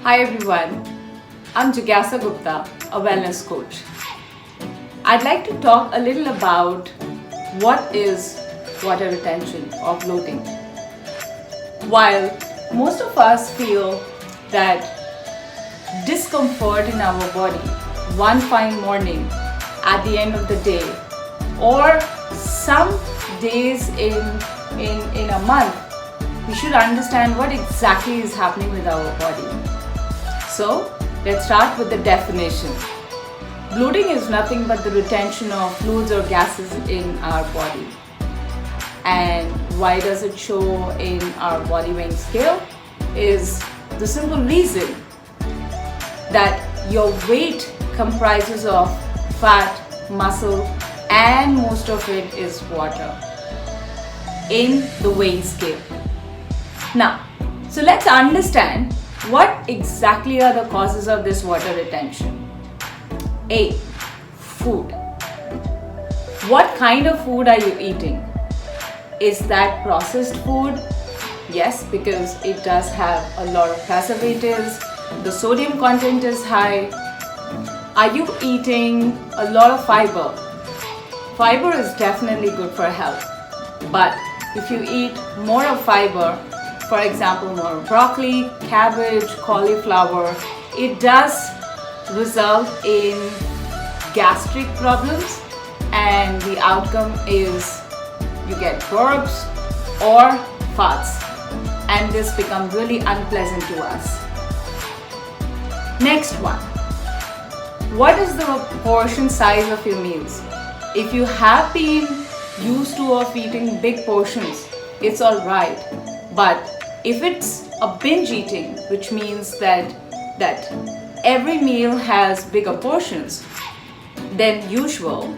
Hi everyone, I'm Jiggyasa Gupta, a wellness coach. I'd like to talk a little about what is water retention or bloating. While most of us feel that discomfort in our body one fine morning at the end of the day, or some days in a month, we should understand what exactly is happening with our body. So, let's start with the definition. Bloating is nothing but the retention of fluids or gases in our body. And why does it show in our body weight scale? Is the simple reason that your weight comprises of fat, muscle, and most of it is water in the weighing scale. Now, so let's understand what exactly are the causes of this water retention. A. Food. What kind of food are you eating? Is that processed food? Yes, because it does have a lot of preservatives. The sodium content is high. Are you eating a lot of fiber? Fiber is definitely good for health. But if you eat more of fiber, for example, more broccoli, cabbage, cauliflower, it does result in gastric problems, and the outcome is you get burps or farts, and this becomes really unpleasant to us. Next one, what is the portion size of your meals? If you have been used to of eating big portions, it's all right, but if it's a binge eating, which means that every meal has bigger portions than usual,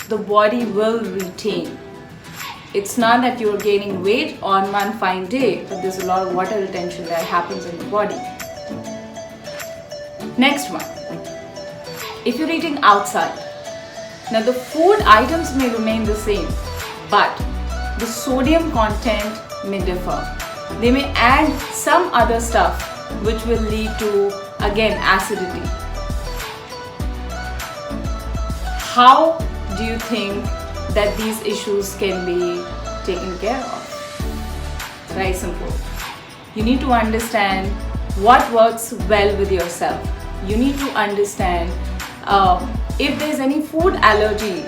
the body will retain. It's not that you're gaining weight on one fine day, but there's a lot of water retention that happens in the body. Next one, if you're eating outside, now the food items may remain the same, but the sodium content may differ. They may add some other stuff which will lead to, again, acidity. How do you think that these issues can be taken care of? Very simple. You need to understand what works well with yourself. You need to understand if there's any food allergy,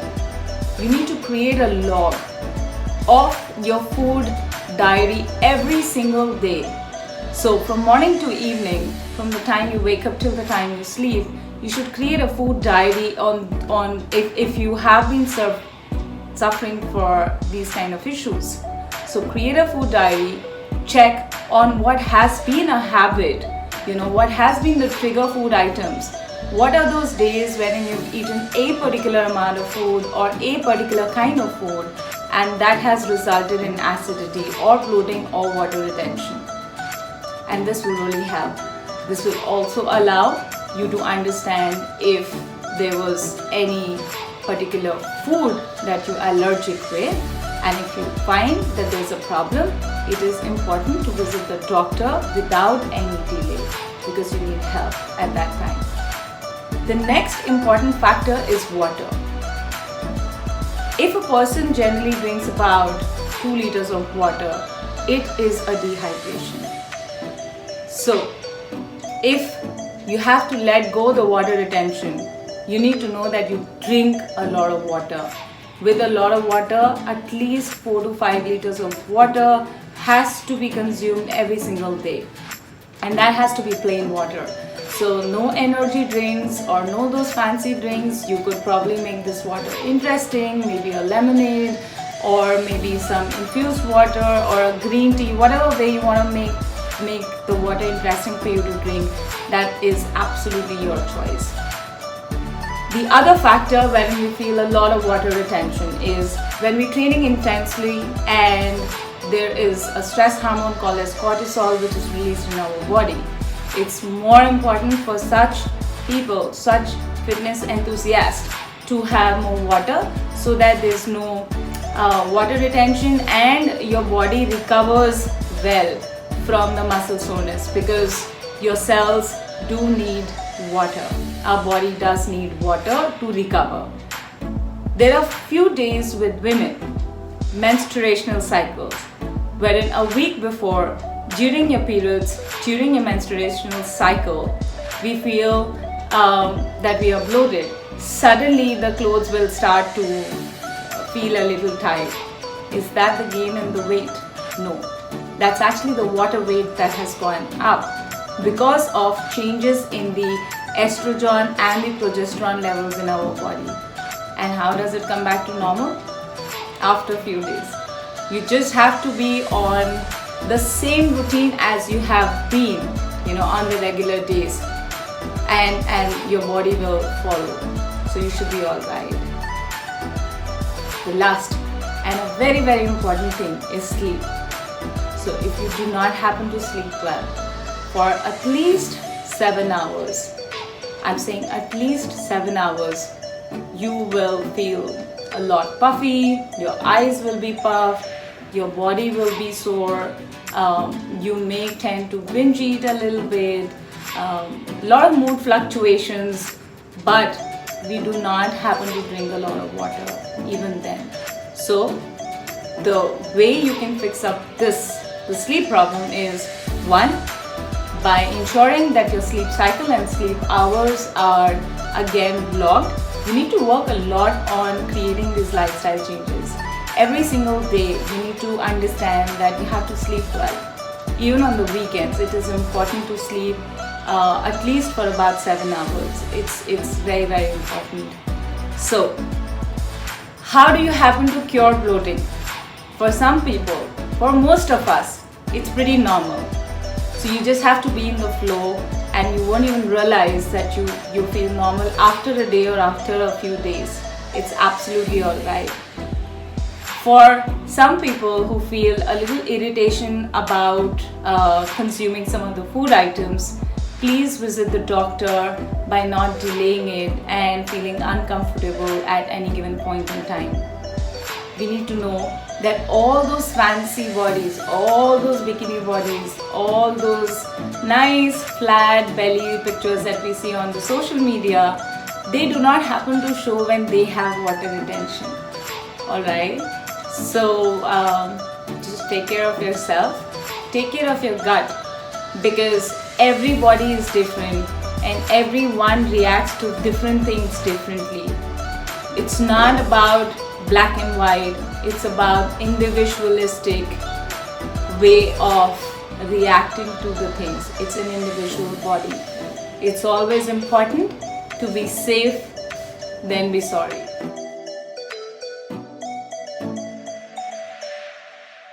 you need to create a log of your food diary every single day. So from morning to evening, from the time you wake up till the time you sleep, you should create a food diary on if you have been suffering for these kind of issues. So create a food diary, check on what has been a habit, what has been the trigger food items. What are those days when you've eaten a particular amount of food or a particular kind of food, and that has resulted in acidity or bloating or water retention. And this will really help. This will also allow you to understand if there was any particular food that you're allergic with, and if you find that there's a problem, it is important to visit the doctor without any delay because you need help at that time. The next important factor is water. If a person generally drinks about 2 liters of water, it is a dehydration. So, if you have to let go the water retention, you need to know that you drink a lot of water. With a lot of water, at least 4 to 5 liters of water has to be consumed every single day. And that has to be plain water. So no energy drinks or no those fancy drinks. You could probably make this water interesting, maybe a lemonade or maybe some infused water or a green tea, whatever way you want to make the water interesting for you to drink. That is absolutely your choice. The other factor when we feel a lot of water retention is when we're training intensely and there is a stress hormone called as cortisol which is released in our body. It's more important for such people, such fitness enthusiasts, to have more water so that there's no water retention and your body recovers well from the muscle soreness, because your cells do need water. Our body does need water to recover. There are few days with women, menstruational cycles, wherein a week before, during your periods, during your menstruational cycle, we feel that we are bloated. Suddenly the clothes will start to feel a little tight. Is that the gain in the weight? No. That's actually the water weight that has gone up because of changes in the estrogen and the progesterone levels in our body. And how does it come back to normal? After a few days. You just have to be on the same routine as you have been, on the regular days, and your body will follow. So you should be all right. The last and a very, very important thing is sleep. So if you do not happen to sleep well for at least 7 hours, I'm saying at least 7 hours, you will feel a lot puffy, your eyes will be puffed, your body will be sore, you may tend to binge eat a little bit, a lot of mood fluctuations, but we do not happen to drink a lot of water even then. So the way you can fix up the sleep problem is, one, by ensuring that your sleep cycle and sleep hours are again logged. You need to work a lot on creating these lifestyle changes. Every single day you need to understand that you have to sleep well. Even on the weekends, it is important to sleep at least for about 7 hours. It's very, very important. So, how do you happen to cure bloating? For some people, for most of us, it's pretty normal. So you just have to be in the flow, and you won't even realize that you feel normal after a day or after a few days. It's absolutely alright. For some people who feel a little irritation about consuming some of the food items, please visit the doctor by not delaying it and feeling uncomfortable at any given point in time. We need to know that all those fancy bodies, all those bikini bodies, all those nice flat belly pictures that we see on the social media, they do not happen to show when they have water retention. Alright? So just take care of yourself, take care of your gut, because every body is different and everyone reacts to different things differently. It's not about black and white, it's about individualistic way of reacting to the things. It's an individual body. It's always important to be safe than be sorry.